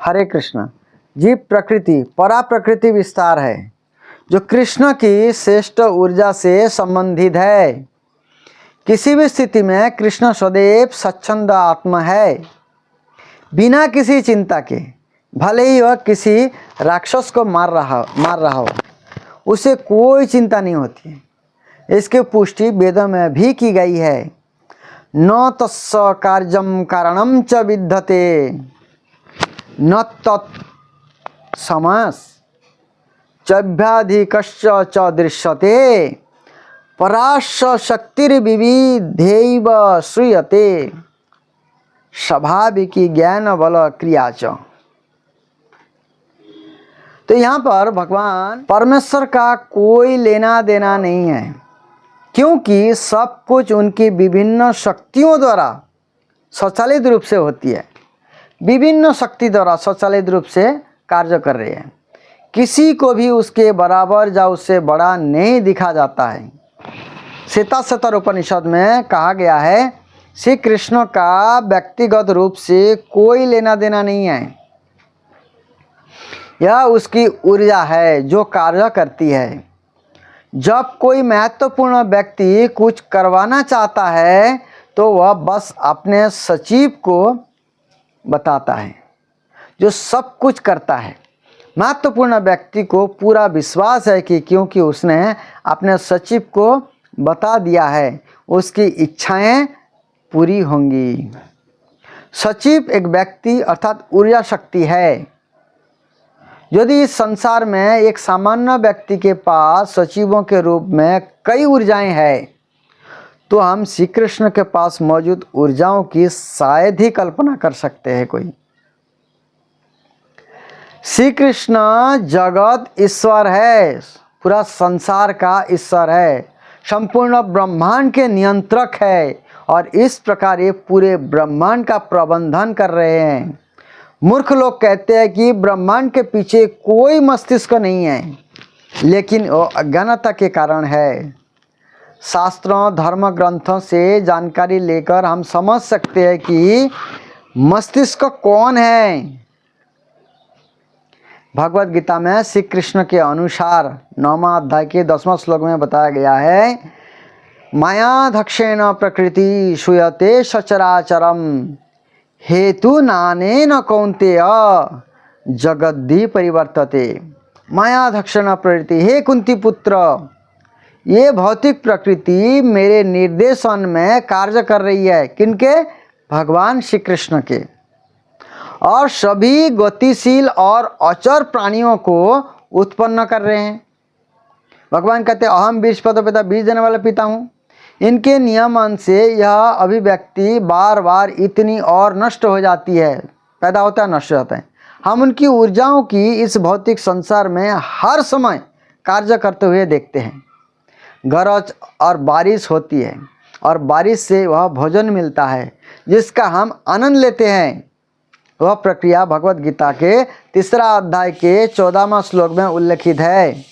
हरे कृष्ण जी। प्रकृति परा प्रकृति विस्तार है जो कृष्ण की श्रेष्ठ ऊर्जा से संबंधित है। किसी भी स्थिति में कृष्ण सदैव स्वच्छंद आत्मा है, बिना किसी चिंता के। भले ही वह किसी राक्षस को मार रहा हो, उसे कोई चिंता नहीं होती है। इसकी पुष्टि वेदों में भी की गई है। न तस्य कार्यम कारणम च विद्यते न तत् समस चभ्याधिकश्च च दृश्यते पराश्च शक्तिर्विविधैव श्रूयते स्वाभाविकी ज्ञान बल क्रिया च। तो यहाँ पर भगवान परमेश्वर का कोई लेना देना नहीं है, क्योंकि सब कुछ उनकी विभिन्न शक्तियों द्वारा स्वचालित रूप से होती है। विभिन्न शक्ति द्वारा स्वचालित रूप से कार्य कर रहे हैं। किसी को भी उसके बराबर या उससे बड़ा नहीं दिखा जाता है। श्वेताश्वतर उपनिषद में कहा गया है, श्री कृष्ण का व्यक्तिगत रूप से कोई लेना देना नहीं है। यह उसकी ऊर्जा है जो कार्य करती है। जब कोई महत्वपूर्ण व्यक्ति कुछ करवाना चाहता है तो वह बस अपने सचिव को बताता है, जो सब कुछ करता है। महत्वपूर्ण व्यक्ति को पूरा विश्वास है कि क्योंकि उसने अपने सचिव को बता दिया है, उसकी इच्छाएं पूरी होंगी। सचिव एक व्यक्ति अर्थात ऊर्जा शक्ति है। यदि इस संसार में एक सामान्य व्यक्ति के पास सचिवों के रूप में कई ऊर्जाएं हैं, तो हम श्री कृष्ण के पास मौजूद ऊर्जाओं की शायद ही कल्पना कर सकते हैं कोई। श्री कृष्ण जगत ईश्वर है, पूरा संसार का ईश्वर है, संपूर्ण ब्रह्मांड के नियंत्रक है और इस प्रकार ये पूरे ब्रह्मांड का प्रबंधन कर रहे हैं। मूर्ख लोग कहते हैं कि ब्रह्मांड के पीछे कोई मस्तिष्क नहीं है, लेकिन वो अज्ञानता के कारण है। शास्त्रों धर्म ग्रंथों से जानकारी लेकर हम समझ सकते हैं कि मस्तिष्क कौन है। भगवत गीता में श्री कृष्ण के अनुसार 9वां अध्याय के 10वां श्लोक में बताया गया है, माया धक्षेण प्रकृति श्रूयते सचराचरम हेतु नानेन कौन्तेय जगद्धि परिवर्तते। माया धक्षेण प्रकृति, हे कुंती पुत्र, ये भौतिक प्रकृति मेरे निर्देशन में कार्य कर रही है। किनके? भगवान श्री कृष्ण के। और सभी गतिशील और अचर प्राणियों को उत्पन्न कर रहे हैं। भगवान कहते हैं, अहम बीज पद पिता, बीज देने वाला पिता हूँ। इनके नियमन से यह अभिव्यक्ति बार बार इतनी और नष्ट हो जाती है, पैदा होता है, नष्ट हो जाता है। हम उनकी ऊर्जाओं की इस भौतिक संसार में हर समय कार्य करते हुए देखते हैं। गरज और बारिश होती है और बारिश से वह भोजन मिलता है जिसका हम आनंद लेते हैं। वह प्रक्रिया भगवत गीता के 3 अध्याय के 14वां श्लोक में उल्लेखित है।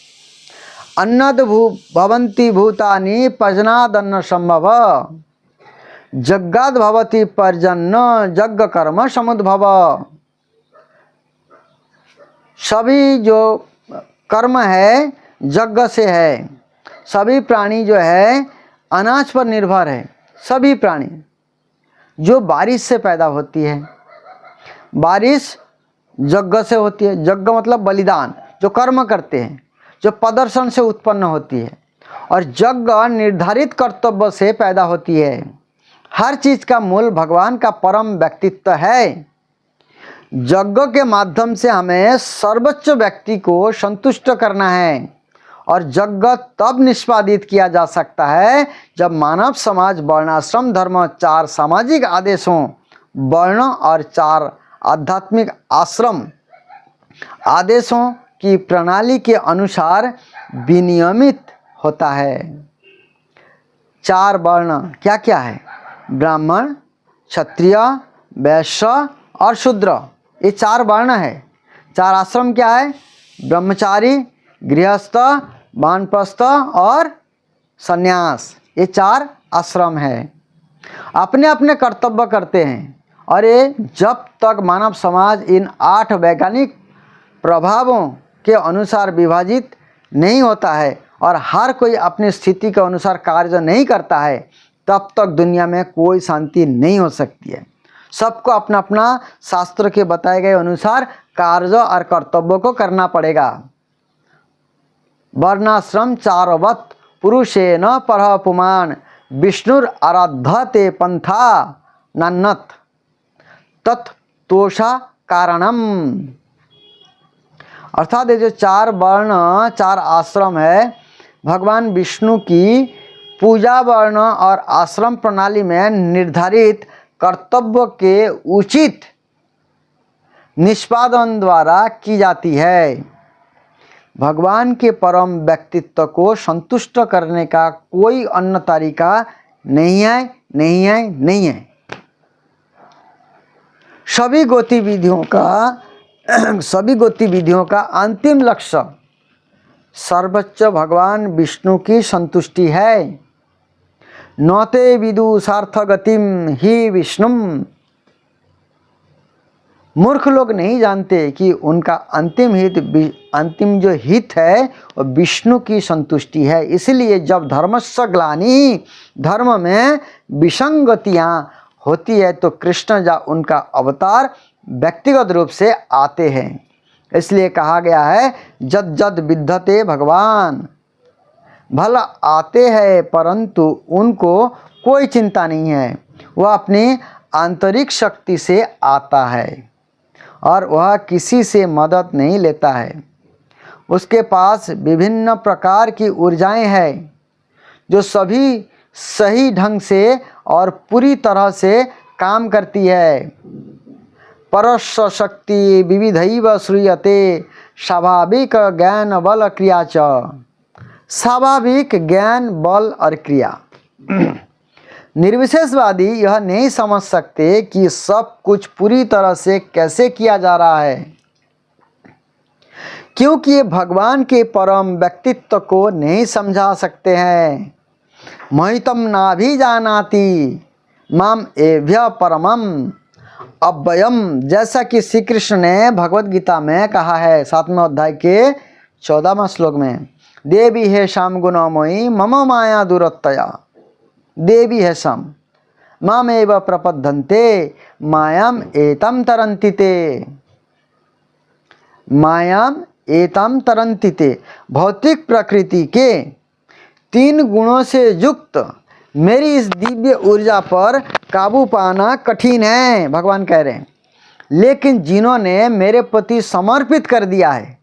अन्नद भवन्ति भूतानि पर्जनादन्न संभव जग्गाद भवति पर्जन्न जग्ग कर्म समुद्भव। सभी जो कर्म है यज्ञ से है। सभी प्राणी जो है अनाज पर निर्भर है। सभी प्राणी जो बारिश से पैदा होती है, बारिश यज्ञ से होती है। यज्ञ मतलब बलिदान, जो कर्म करते हैं, जो प्रदर्शन से उत्पन्न होती है। और यज्ञ निर्धारित कर्तव्य से पैदा होती है। हर चीज का मूल भगवान का परम व्यक्तित्व है। यज्ञ के माध्यम से हमें सर्वोच्च व्यक्ति को संतुष्ट करना है। और यज्ञ तब निष्पादित किया जा सकता है जब मानव समाज वर्णाश्रम धर्म 4 सामाजिक आदेशों, वर्ण और 4 आध्यात्मिक आश्रम आदेशों की प्रणाली के अनुसार विनियमित होता है। 4 वर्ण क्या क्या है? ब्राह्मण, क्षत्रिय, वैश्य और शूद्र, ये 4 वर्ण है। 4 आश्रम क्या है? ब्रह्मचारी, गृहस्थ, वानप्रस्थ और सन्यास, ये 4 आश्रम है। अपने अपने कर्तव्य करते हैं और ये जब तक मानव समाज इन 8 वैज्ञानिक प्रभावों के अनुसार विभाजित नहीं होता है और हर कोई अपनी स्थिति के अनुसार कार्य नहीं करता है, तब तक दुनिया में कोई शांति नहीं हो सकती है। सबको अपना अपना शास्त्र के बताए गए अनुसार कार्य और कर्तव्यों को करना पड़ेगा। वर्णाश्रम चारवत पुरुषेण परः पुमान् विष्णुर आराध्यते पंथा नन्नत तत्तोषा कारणम। अर्थात ये जो 4 वर्ण 4 आश्रम है, भगवान विष्णु की पूजा वर्ण और आश्रम प्रणाली में निर्धारित कर्तव्य के उचित निष्पादन द्वारा की जाती है। भगवान के परम व्यक्तित्व को संतुष्ट करने का कोई अन्य तरीका नहीं है, नहीं है, नहीं है। सभी गतिविधियों का अंतिम लक्ष्य सर्वोच्च भगवान विष्णु की संतुष्टि है। नौते विदुषार्थ गतिम ही विष्णुम। मूर्ख लोग नहीं जानते कि उनका अंतिम जो हित है वो विष्णु की संतुष्टि है। इसलिए जब धर्मस्य ग्लानि, धर्म में विसंगतियाँ होती है तो कृष्ण या उनका अवतार व्यक्तिगत रूप से आते हैं। इसलिए कहा गया है जद जद विद्धते भगवान। भला आते हैं परंतु उनको कोई चिंता नहीं है, वह अपनी आंतरिक शक्ति से आता है और वह किसी से मदद नहीं लेता है। उसके पास विभिन्न प्रकार की ऊर्जाएं हैं जो सभी सही ढंग से और पूरी तरह से काम करती है। परस्य शक्ति विविधैव श्रूयते स्वाभाविक ज्ञान बल क्रिया च। स्वाभाविक ज्ञान बल और क्रिया। निर्विशेषवादी यह नहीं समझ सकते कि सब कुछ पूरी तरह से कैसे किया जा रहा है, क्योंकि ये भगवान के परम व्यक्तित्व को नहीं समझा सकते हैं। महितम नाभिजानाति माम एभ्य परमम अव्ययम। जैसा कि श्री कृष्ण ने भगवत गीता में कहा है 7वें अध्याय के 14वें श्लोक में, देवी है श्याम गुणमयी मम माया दुरत्तया। देवी है सम मामेव प्रपद्यन्ते मायाम एतम तरन्ति ते। मायाम एतम तरन्ति ते। भौतिक प्रकृति के 3 गुणों से युक्त मेरी इस दिव्य ऊर्जा पर काबू पाना कठिन है, भगवान कह रहे हैं। लेकिन जिन्होंने मेरे प्रति समर्पित कर दिया है,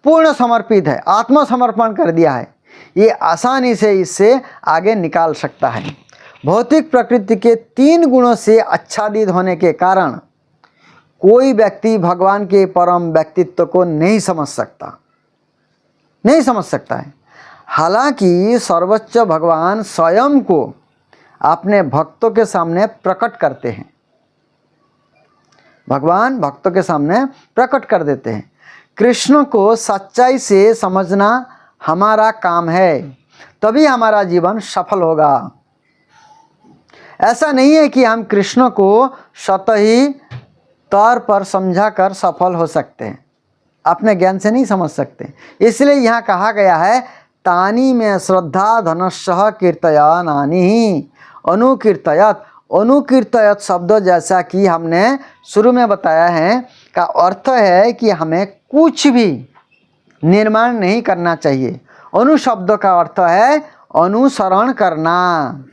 पूर्ण समर्पित है, आत्मसमर्पण कर दिया है, ये आसानी से इससे आगे निकाल सकता है। भौतिक प्रकृति के 3 गुणों से आच्छादित होने के कारण कोई व्यक्ति भगवान के परम व्यक्तित्व को नहीं समझ सकता है। हालांकि सर्वोच्च भगवान स्वयं को अपने भक्तों के सामने प्रकट करते हैं। भगवान भक्तों के सामने प्रकट कर देते हैं। कृष्ण को सच्चाई से समझना हमारा काम है, तभी हमारा जीवन सफल होगा। ऐसा नहीं है कि हम कृष्ण को सतही तौर पर समझाकर सफल हो सकते हैं, अपने ज्ञान से नहीं समझ सकते। इसलिए यहाँ कहा गया है तानी में श्रद्धा धनस्सह कीर्तयानानि अनुकीर्तयत। अनुकीर्तयत शब्द जैसा कि हमने शुरू में बताया है का अर्थ है कि हमें कुछ भी निर्माण नहीं करना चाहिए। अनु शब्द का अर्थ है अनुसरण करना।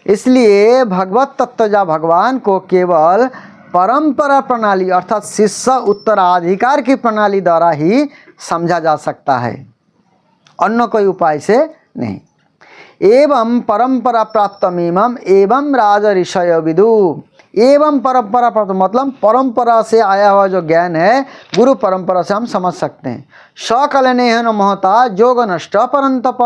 इसलिए भगवत तत्वजा भगवान को केवल परंपरा प्रणाली अर्थात शिष्य उत्तराधिकार की प्रणाली द्वारा ही समझा जा सकता है, अन्य कोई उपाय से नहीं। एवं परंपरा प्राप्तमीमम एवं राज ऋषय विदु। एवं परंपरा प्राप्त मतलब परंपरा से आया हुआ जो ज्ञान है, गुरु परंपरा से हम समझ सकते हैं। सकलनेहन महता जोग नष्ट परंतप।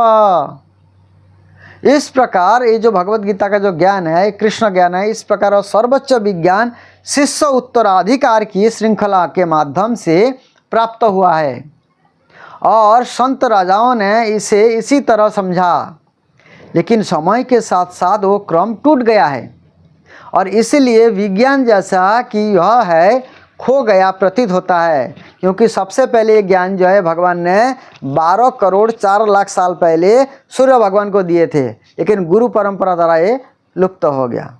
इस प्रकार ये जो भगवत गीता का जो ज्ञान है, कृष्ण ज्ञान है, इस प्रकार सर्वोच्च विज्ञान शिष्य उत्तराधिकार की श्रृंखला के माध्यम से प्राप्त हुआ है और संत राजाओं ने इसे इसी तरह समझा। लेकिन समय के साथ साथ वो क्रम टूट गया है और इसीलिए विज्ञान जैसा कि यह है खो गया प्रतीत होता है, क्योंकि सबसे पहले ये ज्ञान जो है भगवान ने 12 करोड़ 4 लाख साल पहले सूर्य भगवान को दिए थे, लेकिन गुरु परंपरा द्वारा ये लुप्त हो गया।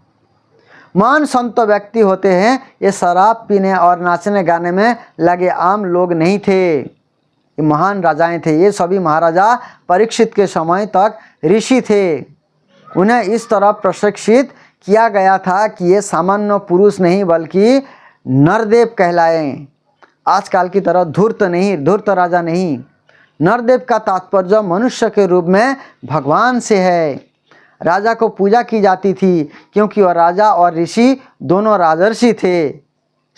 महान संत व्यक्ति होते हैं, ये शराब पीने और नाचने गाने में लगे आम लोग नहीं थे, ये महान राजाएं थे। ये सभी महाराजा परीक्षित के समय तक ऋषि थे। उन्हें इस तरह प्रशिक्षित किया गया था कि ये सामान्य पुरुष नहीं बल्कि नरदेव कहलाएं। आजकल की तरह धूर्त नहीं, धूर्त राजा नहीं। नरदेव का तात्पर्य मनुष्य के रूप में भगवान से है। राजा को पूजा की जाती थी क्योंकि वह राजा और ऋषि दोनों राजर्षि थे।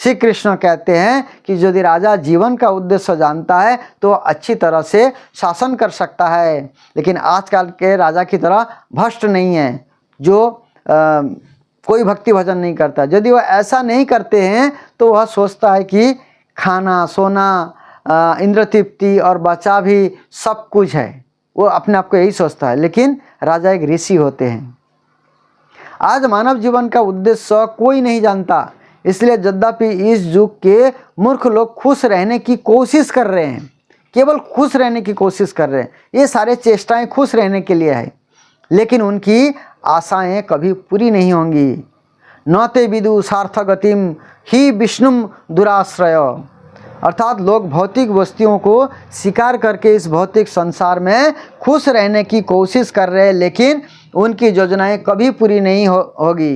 श्री कृष्ण कहते हैं कि यदि राजा जीवन का उद्देश्य जानता है तो अच्छी तरह से शासन कर सकता है, लेकिन आजकल के राजा की तरह भ्रष्ट नहीं है जो कोई भक्ति भजन नहीं करता। यदि वह ऐसा नहीं करते हैं तो वह सोचता है कि खाना, सोना, इंद्र तृप्ति और बचा भी सब कुछ है, वो अपने आप को यही सोचता है। लेकिन राजा एक ऋषि होते हैं। आज मानव जीवन का उद्देश्य कोई नहीं जानता, इसलिए यद्यपि इस युग के मूर्ख लोग खुश रहने की कोशिश कर रहे हैं, केवल खुश रहने की कोशिश कर रहे हैं। ये सारे चेष्टाएं खुश रहने के लिए है, लेकिन उनकी आशाएं कभी पूरी नहीं होंगी। न ते विदु सार्थगतिम ही विष्णुम दुराश्रय, अर्थात लोग भौतिक वस्तुओं को स्वीकार करके इस भौतिक संसार में खुश रहने की कोशिश कर रहे हैं, लेकिन उनकी योजनाएं कभी पूरी नहीं होगी,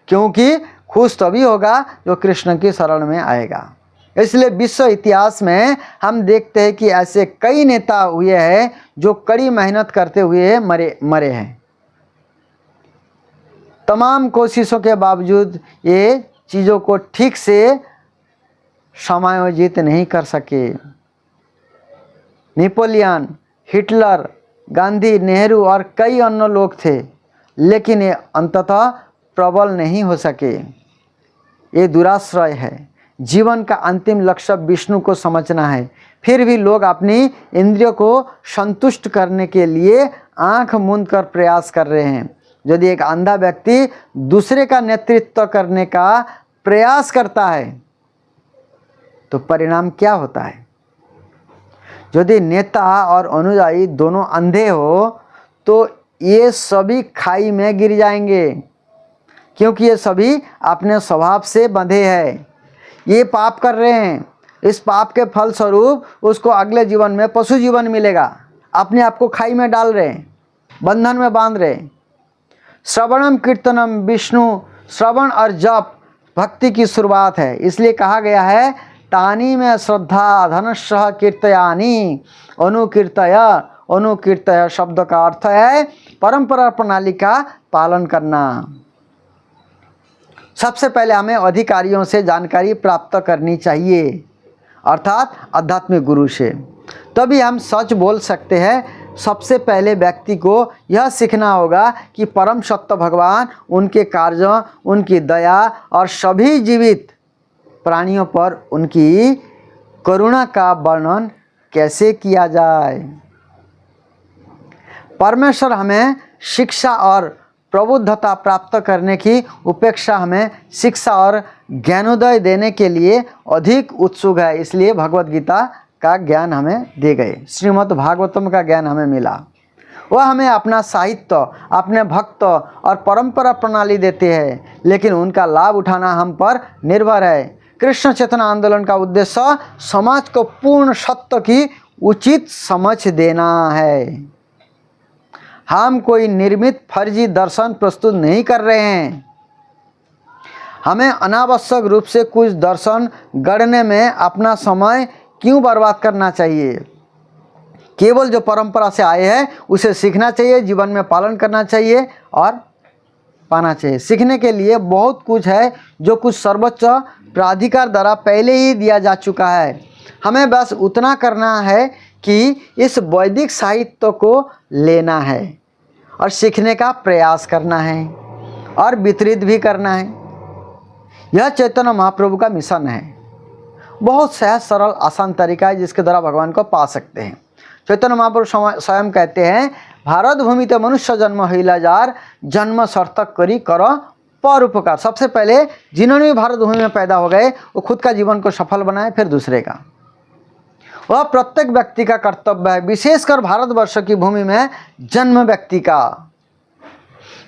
क्योंकि खुश तभी होगा जो कृष्ण की शरण में आएगा। इसलिए विश्व इतिहास में हम देखते हैं कि ऐसे कई नेता हुए हैं जो कड़ी मेहनत करते हुए मरे हैं। तमाम कोशिशों के बावजूद ये चीज़ों को ठीक से समायोजित नहीं कर सके। नेपोलियन, हिटलर, गांधी, नेहरू और कई अन्य लोग थे, लेकिन ये अंततः प्रबल नहीं हो सके। ये दुराश्रय है। जीवन का अंतिम लक्ष्य विष्णु को समझना है। फिर भी लोग अपनी इंद्रियों को संतुष्ट करने के लिए आंख मूंद कर प्रयास कर रहे हैं। यदि एक अंधा व्यक्ति दूसरे का नेतृत्व करने का प्रयास करता है तो परिणाम क्या होता है? यदि नेता और अनुयायी दोनों अंधे हो तो ये सभी खाई में गिर जाएंगे, क्योंकि ये सभी अपने स्वभाव से बंधे हैं। ये पाप कर रहे हैं, इस पाप के फल स्वरूप उसको अगले जीवन में पशु जीवन मिलेगा। अपने आप को खाई में डाल रहे हैं, बंधन में बांध रहे हैं। श्रवणम कीर्तनम विष्णु, श्रवण और जप भक्ति की शुरुआत है। इसलिए कहा गया है तानी में श्रद्धा धनश्रह कीर्तयानी अनुकीर्तय। अनुकीर्तय शब्द का अर्थ है परंपरा प्रणाली का पालन करना। सबसे पहले हमें अधिकारियों से जानकारी प्राप्त करनी चाहिए, अर्थात आध्यात्मिक गुरु से, तभी हम सच बोल सकते हैं। सबसे पहले व्यक्ति को यह सीखना होगा कि परम सत्य भगवान, उनके कार्य, उनकी दया और सभी जीवित प्राणियों पर उनकी करुणा का वर्णन कैसे किया जाए। परमेश्वर हमें शिक्षा और प्रबुद्धता प्राप्त करने की अपेक्षा हमें शिक्षा और ज्ञानोदय देने के लिए अधिक उत्सुक है। इसलिए भगवत गीता का ज्ञान हमें दे गए, श्रीमद् भागवतम का ज्ञान हमें मिला। वह हमें अपना साहित्य, अपने भक्त और परंपरा प्रणाली देते हैं, लेकिन उनका लाभ उठाना हम पर निर्भर है। कृष्ण चेतना आंदोलन का उद्देश्य समाज को पूर्ण सत्य की उचित समझ देना है। हम कोई निर्मित फर्जी दर्शन प्रस्तुत नहीं कर रहे हैं। हमें अनावश्यक रूप से कुछ दर्शन गढ़ने में अपना समय क्यों बर्बाद करना चाहिए? केवल जो परंपरा से आए हैं उसे सीखना चाहिए, जीवन में पालन करना चाहिए और पाना चाहिए। सीखने के लिए बहुत कुछ है जो कुछ सर्वोच्च प्राधिकार द्वारा पहले ही दिया जा चुका है। हमें बस उतना करना है कि इस वैदिक साहित्य को लेना है और सीखने का प्रयास करना है और वितरित भी करना है। यह चैतन्य महाप्रभु का मिशन है। बहुत सहज सरल आसान तरीका है जिसके द्वारा भगवान को पा सकते हैं। चैतन्य महाप्रभु स्वयं कहते हैं, भारत भूमि ते मनुष्य जन्म हईला जार, जन्म सार्थक करी कर परोपकार। सबसे पहले जिन्होंने भी भारत भूमि में पैदा हो गए वो खुद का जीवन को सफल बनाए, फिर दूसरे का। वह प्रत्येक व्यक्ति का कर्तव्य है, विशेषकर भारतवर्ष की भूमि में जन्म व्यक्ति का,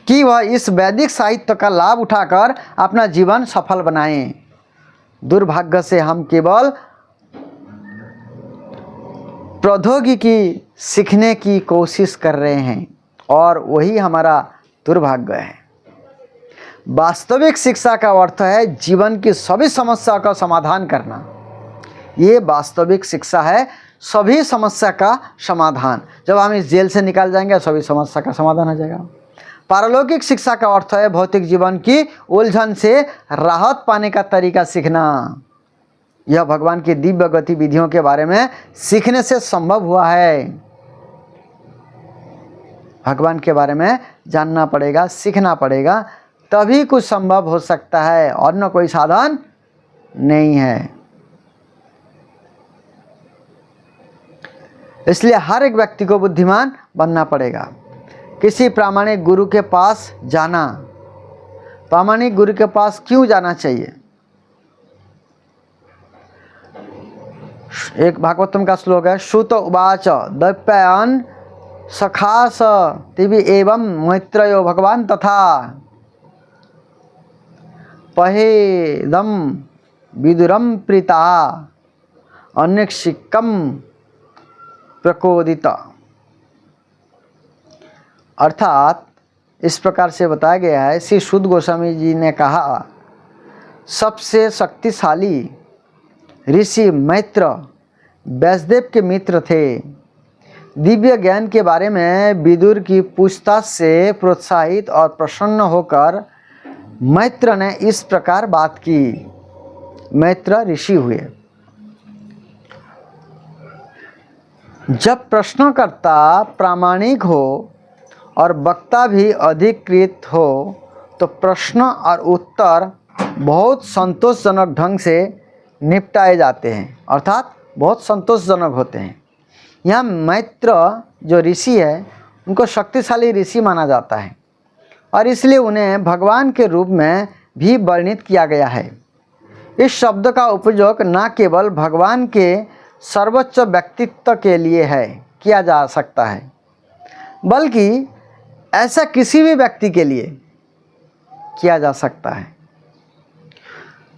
कि वह इस वैदिक साहित्य का लाभ उठाकर अपना जीवन सफल बनाएं। दुर्भाग्य से हम केवल प्रौद्योगिकी सीखने की कोशिश कर रहे हैं और वही हमारा दुर्भाग्य है। वास्तविक शिक्षा का अर्थ है जीवन की सभी समस्या का समाधान करना। ये वास्तविक शिक्षा है, सभी समस्या का समाधान। जब हम इस जेल से निकल जाएंगे सभी समस्या का समाधान हो जाएगा। पारलौकिक शिक्षा का अर्थ है भौतिक जीवन की उलझन से राहत पाने का तरीका सीखना। यह भगवान की दिव्य गतिविधियों के बारे में सीखने से संभव हुआ है। भगवान के बारे में जानना पड़ेगा, सीखना पड़ेगा, तभी कुछ संभव हो सकता है, और न कोई साधन नहीं है। इसलिए हर एक व्यक्ति को बुद्धिमान बनना पड़ेगा। किसी प्रामाणिक गुरु के पास जाना। प्रामाणिक गुरु के पास क्यों जाना चाहिए? एक भागवतम का श्लोक है, श्रुत उवाच दैप्यायन सखास तिवि एवं मैत्रयो भगवान तथा पहेदम विदुरम प्रीता अन्यक्षिकम प्रकोदित। अर्थात इस प्रकार से बताया गया है, श्री शुद्ध गोस्वामी जी ने कहा, सबसे शक्तिशाली ऋषि मैत्र व्यासदेव के मित्र थे। दिव्य ज्ञान के बारे में विदुर की पूछताछ से प्रोत्साहित और प्रसन्न होकर मैत्र ने इस प्रकार बात की। मैत्र ऋषि हुए। जब प्रश्नकर्ता प्रामाणिक हो और वक्ता भी अधिकृत हो तो प्रश्न और उत्तर बहुत संतोषजनक ढंग से निपटाए जाते हैं, अर्थात बहुत संतोषजनक होते हैं। यहाँ मैत्र जो ऋषि है उनको शक्तिशाली ऋषि माना जाता है और इसलिए उन्हें भगवान के रूप में भी वर्णित किया गया है। इस शब्द का उपयोग न केवल भगवान के सर्वोच्च व्यक्तित्व के लिए है किया जा सकता है, बल्कि ऐसा किसी भी व्यक्ति के लिए किया जा सकता है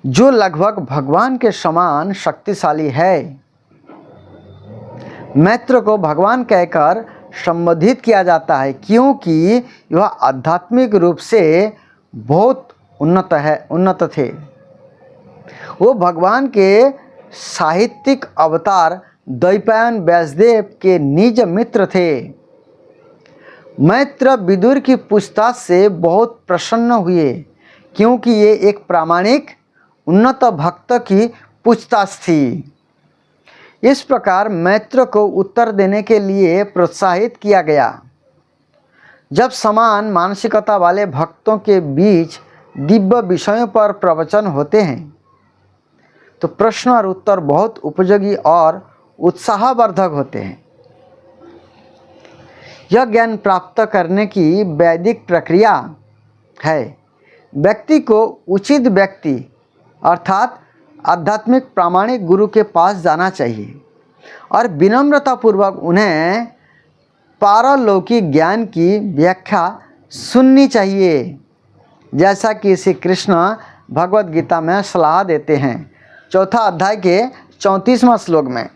जो लगभग भगवान के समान शक्तिशाली है। मैत्र को भगवान कहकर संबोधित किया जाता है क्योंकि वह आध्यात्मिक रूप से बहुत उन्नत थे। वो भगवान के साहित्यिक अवतार द्वैपायन व्यासदेव के निज मित्र थे। मैत्र विदुर की पूछताछ से बहुत प्रसन्न हुए क्योंकि ये एक प्रामाणिक उन्नत भक्त की पूछताछ थी। इस प्रकार मैत्र को उत्तर देने के लिए प्रोत्साहित किया गया। जब समान मानसिकता वाले भक्तों के बीच दिव्य विषयों पर प्रवचन होते हैं तो प्रश्न और उत्तर बहुत उपयोगी और उत्साहवर्धक होते हैं। यह ज्ञान प्राप्त करने की वैदिक प्रक्रिया है। व्यक्ति को उचित व्यक्ति अर्थात आध्यात्मिक प्रामाणिक गुरु के पास जाना चाहिए और विनम्रतापूर्वक उन्हें पारलौकिक ज्ञान की व्याख्या सुननी चाहिए, जैसा कि श्री कृष्ण भगवद गीता में सलाह देते हैं। 4 अध्याय के 34वां श्लोक में,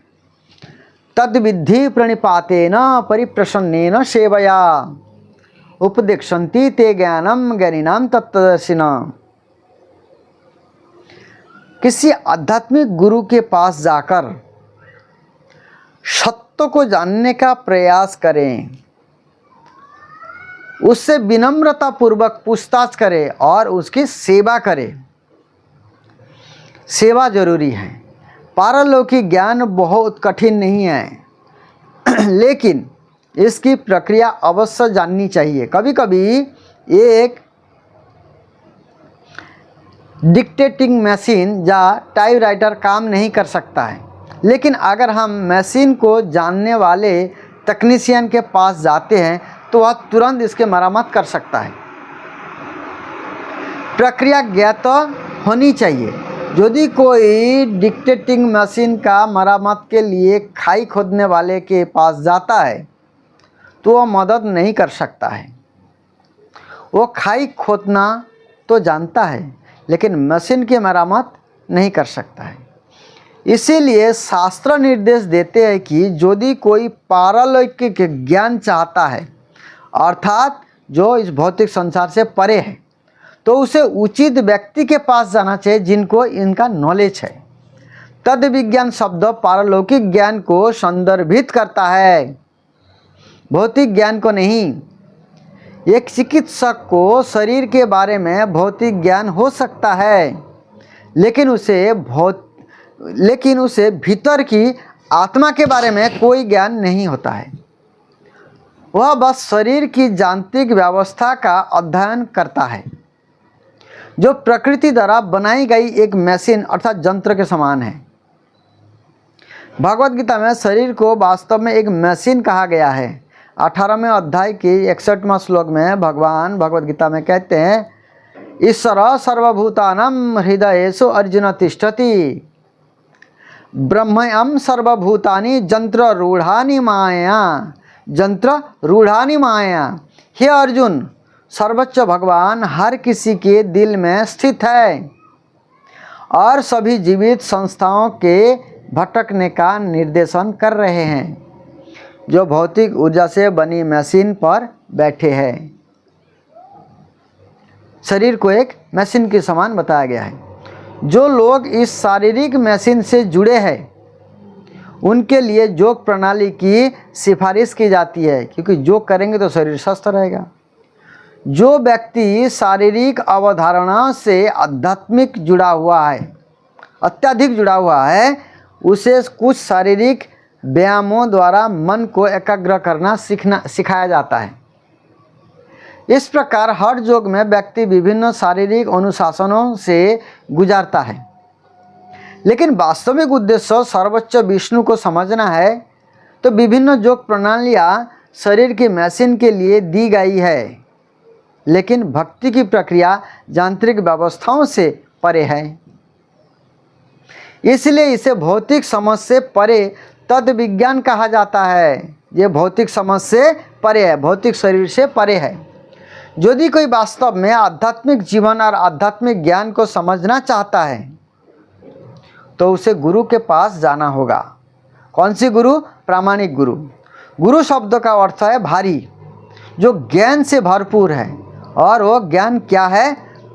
तद्विद्धि प्रणिपातेन परिप्रसन्नेन सेवया उपदेक्षन्ति ते ज्ञानम ज्ञानिनां तत्त्वदर्शिनाः। किसी आध्यात्मिक गुरु के पास जाकर सत्य को जानने का प्रयास करें, उससे विनम्रतापूर्वक पूछताछ करें और उसकी सेवा करें। सेवा जरूरी है। पारलौकिक ज्ञान बहुत कठिन नहीं है लेकिन इसकी प्रक्रिया अवश्य जाननी चाहिए। कभी कभी एक डिक्टेटिंग मशीन या टाइपराइटर काम नहीं कर सकता है, लेकिन अगर हम मशीन को जानने वाले तकनीशियन के पास जाते हैं तो वह तुरंत इसके मरम्मत कर सकता है। प्रक्रिया ज्ञात होनी चाहिए। यदि कोई डिक्टेटिंग मशीन का मरम्मत के लिए खाई खोदने वाले के पास जाता है तो वह मदद नहीं कर सकता है। वो खाई खोदना तो जानता है लेकिन मशीन की मरम्मत नहीं कर सकता है। इसीलिए शास्त्र निर्देश देते हैं कि यदि कोई पारलौकिक ज्ञान चाहता है अर्थात जो इस भौतिक संसार से परे है तो उसे उचित व्यक्ति के पास जाना चाहिए जिनको इनका नॉलेज है। तद विज्ञान शब्द पारलौकिक ज्ञान को संदर्भित करता है, भौतिक ज्ञान को नहीं। एक चिकित्सक को शरीर के बारे में भौतिक ज्ञान हो सकता है लेकिन उसे भीतर की आत्मा के बारे में कोई ज्ञान नहीं होता है। वह बस शरीर की यांत्रिक व्यवस्था का अध्ययन करता है जो प्रकृति द्वारा बनाई गई एक मशीन अर्थात यंत्र के समान है। भगवत गीता में शरीर को वास्तव में एक मशीन कहा गया है। 18वें अध्याय के 61वां श्लोक में भगवान भगवत गीता में कहते हैं, ईश्वर सर्वभूतानां हृदयेषु अर्जुन तिष्ठति ब्रह्मयं सर्वभूतानि यंत्र रूढ़ानि माया। हे अर्जुन, सर्वोच्च भगवान हर किसी के दिल में स्थित है और सभी जीवित संस्थाओं के भटकने का निर्देशन कर रहे हैं जो भौतिक ऊर्जा से बनी मशीन पर बैठे हैं। शरीर को एक मशीन के समान बताया गया है। जो लोग इस शारीरिक मशीन से जुड़े हैं उनके लिए योग प्रणाली की सिफारिश की जाती है क्योंकि योग करेंगे तो शरीर स्वस्थ रहेगा। जो व्यक्ति शारीरिक अवधारणा से आध्यात्मिक जुड़ा हुआ है, अत्यधिक जुड़ा हुआ है, उसे कुछ शारीरिक व्यायामों द्वारा मन को एकाग्र करना सिखाया जाता है। इस प्रकार हर योग में व्यक्ति विभिन्न शारीरिक अनुशासनों से गुजारता है लेकिन वास्तविक उद्देश्य सर्वोच्च विष्णु को समझना है तो विभिन्न योग प्रणालियाँ शरीर की मशीन के लिए दी गई है लेकिन भक्ति की प्रक्रिया यांत्रिक व्यवस्थाओं से परे है। इसलिए इसे भौतिक समझ से परे तद विज्ञान कहा जाता है। ये भौतिक समझ से परे है, भौतिक शरीर से परे है। यदि कोई वास्तव में आध्यात्मिक जीवन और आध्यात्मिक ज्ञान को समझना चाहता है तो उसे गुरु के पास जाना होगा। कौन सी गुरु? प्रामाणिक गुरु। गुरु शब्द का अर्थ है भारी, जो ज्ञान से भरपूर है। और वो ज्ञान क्या है?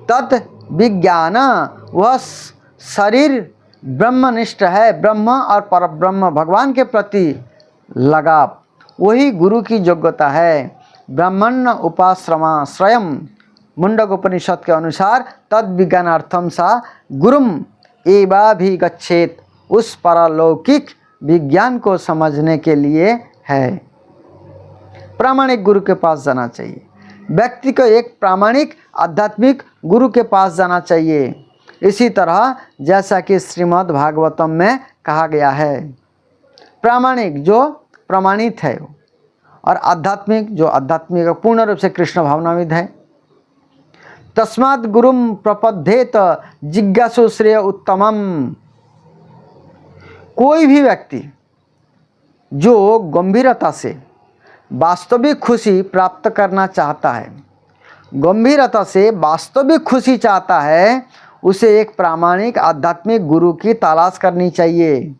तत् विज्ञान। वह शरीर ब्रह्मनिष्ठ है, ब्रह्म और परब्रह्म भगवान के प्रति लगाव, वही गुरु की योग्यता है। ब्राह्मण उपाश्रमा स्वयं मुंडक उपनिषद के अनुसार तद विज्ञानार्थम सा गुरुम एवाभिगच्छेत, उस पारलौकिक विज्ञान को समझने के लिए है। प्रामाणिक गुरु के पास जाना चाहिए। व्यक्ति को एक प्रामाणिक आध्यात्मिक गुरु के पास जाना चाहिए। इसी तरह जैसा कि श्रीमद् भागवतम में कहा गया है, प्रामाणिक जो प्रमाणित है और आध्यात्मिक जो आध्यात्मिक पूर्ण रूप से कृष्ण भावनाविद है। तस्मात् गुरुम प्रपद्येत जिज्ञासु श्रेय उत्तमम। कोई भी व्यक्ति जो गंभीरता से वास्तविक खुशी प्राप्त करना चाहता है, गंभीरता से वास्तविक खुशी चाहता है, उसे एक प्रामाणिक आध्यात्मिक गुरु की तलाश करनी चाहिए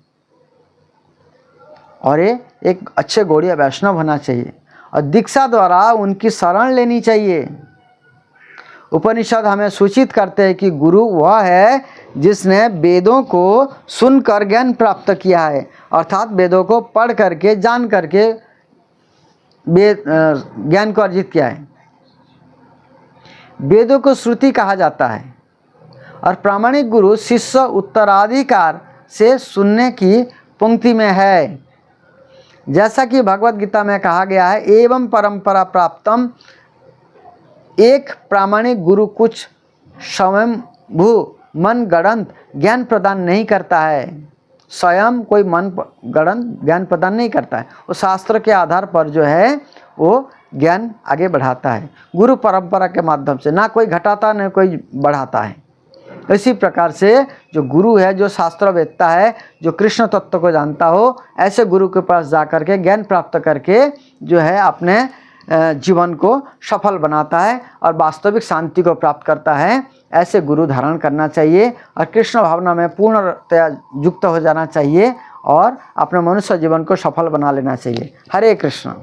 और ये एक अच्छे गौड़ीय वैष्णव होना चाहिए और दीक्षा द्वारा उनकी शरण लेनी चाहिए। उपनिषद हमें सूचित करते हैं कि गुरु वह है जिसने वेदों को सुनकर ज्ञान प्राप्त किया है, अर्थात वेदों को पढ़ करके जान करके ज्ञान को अर्जित किया है। वेदों को श्रुति कहा जाता है और प्रामाणिक गुरु शिष्य उत्तराधिकार से सुनने की पंक्ति में है। जैसा कि भगवत गीता में कहा गया है, एवं परंपरा प्राप्तम, एक प्रामाणिक गुरु कुछ स्वयंभू मन गणंत ज्ञान प्रदान नहीं करता है। स्वयं कोई मन गणंत ज्ञान प्रदान नहीं करता है, वो शास्त्र के आधार पर जो है वो ज्ञान आगे बढ़ाता है, गुरु परंपरा के माध्यम से। ना कोई घटाता न कोई बढ़ाता है। इसी प्रकार से जो गुरु है, जो शास्त्र वेत्ता है, जो कृष्ण तत्व को जानता हो, ऐसे गुरु के पास जा कर के ज्ञान प्राप्त करके जो है अपने जीवन को सफल बनाता है और वास्तविक शांति को प्राप्त करता है। ऐसे गुरु धारण करना चाहिए और कृष्ण भावना में पूर्णतया युक्त हो जाना चाहिए और अपने मनुष्य जीवन को सफल बना लेना चाहिए। हरे कृष्ण।